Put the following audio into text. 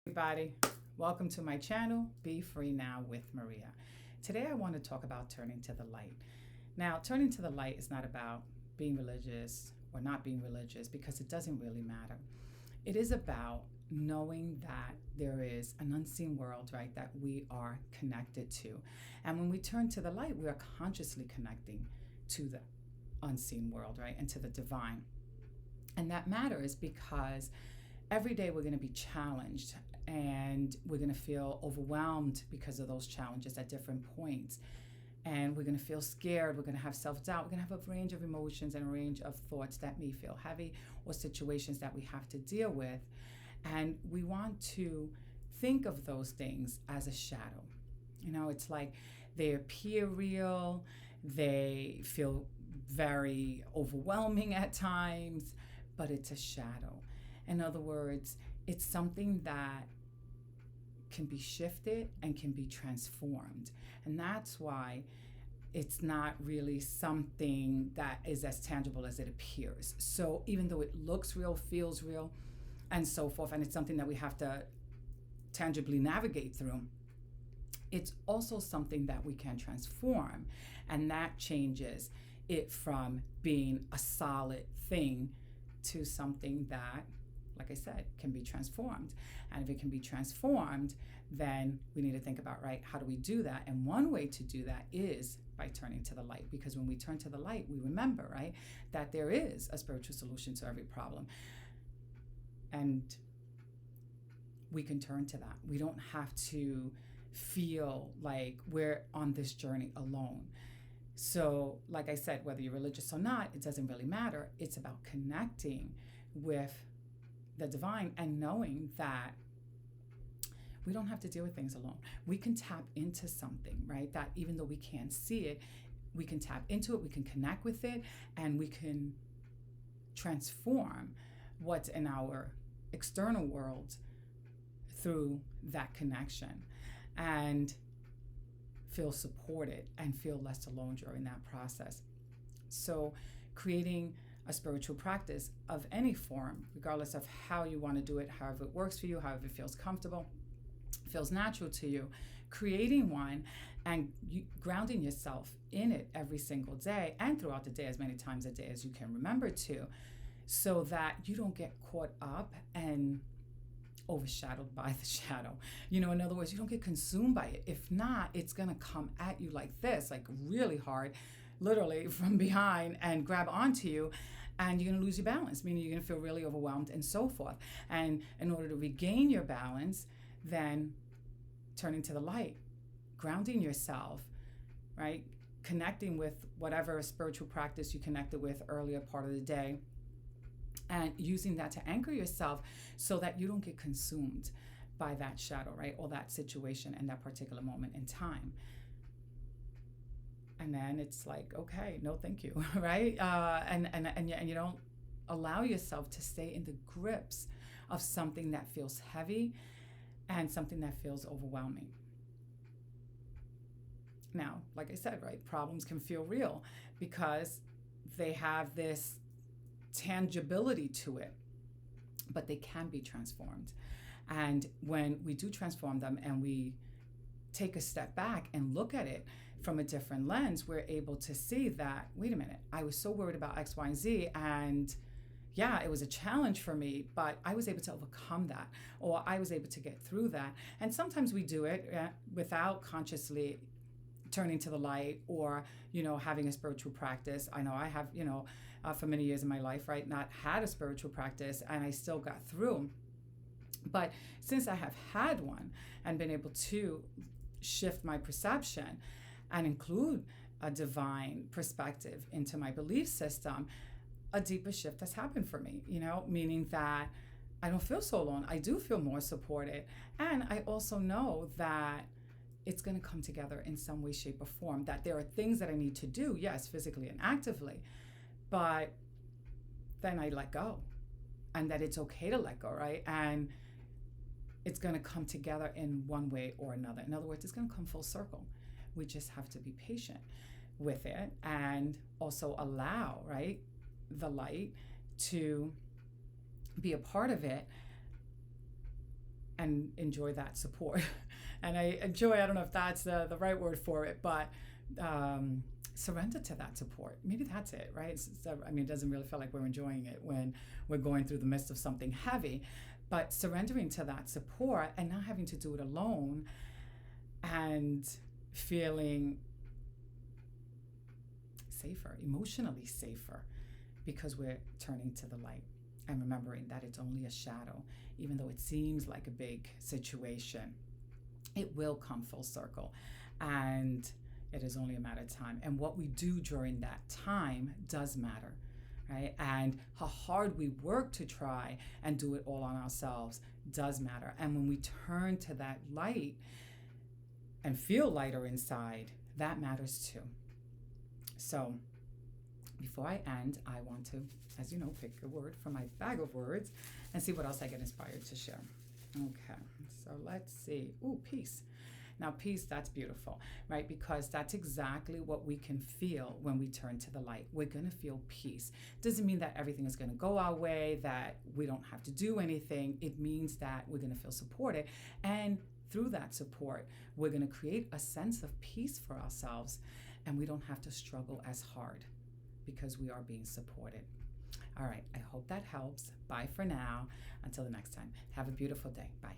Everybody, welcome to my channel, Be Free Now with Maria. Today I want to talk about turning to the light. Now, turning to the light is not about being religious or not being religious because it doesn't really matter. It is about knowing that there is an unseen world, right, that we are connected to. And when we turn to the light, we are consciously connecting to the unseen world, right, and to the divine. And that matters because every day we're going to be challenged and we're going to feel overwhelmed because of those challenges at different points. And we're going to feel scared. We're going to have self-doubt. We're going to have a range of emotions and a range of thoughts that may feel heavy or situations that we have to deal with. And we want to think of those things as a shadow. You know, it's like they appear real. They feel very overwhelming at times, but it's a shadow. In other words, it's something that can be shifted and can be transformed. And that's why it's not really something that is as tangible as it appears. So even though it looks real, feels real, and so forth, and it's something that we have to tangibly navigate through, it's also something that we can transform. And that changes it from being a solid thing to something that, like I said, can be transformed. And if it can be transformed, then we need to think about, right, how do we do that? And one way to do that is by turning to the light, because when we turn to the light, we remember, right, that there is a spiritual solution to every problem. And we can turn to that. We don't have to feel like we're on this journey alone. So, like I said, whether you're religious or not, it doesn't really matter. It's about connecting with the divine and knowing that we don't have to deal with things alone. We can tap into something, right? That even though we can't see it, we can tap into it, we can connect with it, and we can transform what's in our external world through that connection and feel supported and feel less alone during that process. So creating a spiritual practice of any form, regardless of how you want to do it, however it works for you, however it feels comfortable, feels natural to you, creating one and grounding yourself in it every single day and throughout the day, as many times a day as you can remember to, so that you don't get caught up and overshadowed by the shadow. You know, in other words, you don't get consumed by it. If not, it's going to come at you like this, like really hard, literally from behind, and grab onto you, and you're going to lose your balance, meaning you're going to feel really overwhelmed and so forth. And in order to regain your balance, then turning to the light, grounding yourself, right? Connecting with whatever spiritual practice you connected with earlier part of the day, and using that to anchor yourself so that you don't get consumed by that shadow, right? Or that situation in that particular moment in time. And then it's like, okay, no, thank you, right? And you don't allow yourself to stay in the grips of something that feels heavy and something that feels overwhelming. Now, like I said, right, problems can feel real because they have this tangibility to it, but they can be transformed. And when we do transform them and we take a step back and look at it from a different lens, we're able to see that, wait a minute, I was so worried about X, Y, and Z, and yeah, it was a challenge for me, but I was able to overcome that, or I was able to get through that. And sometimes we do it without consciously turning to the light or, you know, having a spiritual practice. I know I have, you know, for many years in my life, right, not had a spiritual practice, and I still got through. But since I have had one and been able to shift my perception and include a divine perspective into my belief system, a deeper shift has happened for me, you know, meaning that I don't feel so alone. I do feel more supported. And I also know that it's going to come together in some way, shape, or form, that there are things that I need to do, yes, physically and actively, but then I let go, and that it's okay to let go, right? And it's going to come together in one way or another. In other words, it's going to come full circle. We just have to be patient with it and also allow, right, the light to be a part of it and enjoy that support. And I enjoy, I don't know if that's the right word for it, but surrender to that support. Maybe that's it, right? I mean, it doesn't really feel like we're enjoying it when we're going through the midst of something heavy, but surrendering to that support and not having to do it alone and feeling safer, emotionally safer, because we're turning to the light and remembering that it's only a shadow. Even though it seems like a big situation, it will come full circle, and it is only a matter of time. And what we do during that time does matter, right? And how hard we work to try and do it all on ourselves does matter. And when we turn to that light and feel lighter inside, that matters too. So before I end, I want to, as you know, pick a word from my bag of words and see what else I get inspired to share. Okay, so let's see. Ooh, peace. Now, peace, that's beautiful, right? Because that's exactly what we can feel when we turn to the light. We're going to feel peace. Doesn't mean that everything is going to go our way, that we don't have to do anything. It means that we're going to feel supported. And through that support, we're going to create a sense of peace for ourselves, and we don't have to struggle as hard because we are being supported. All right, I hope that helps. Bye for now. Until the next time. Have a beautiful day. Bye.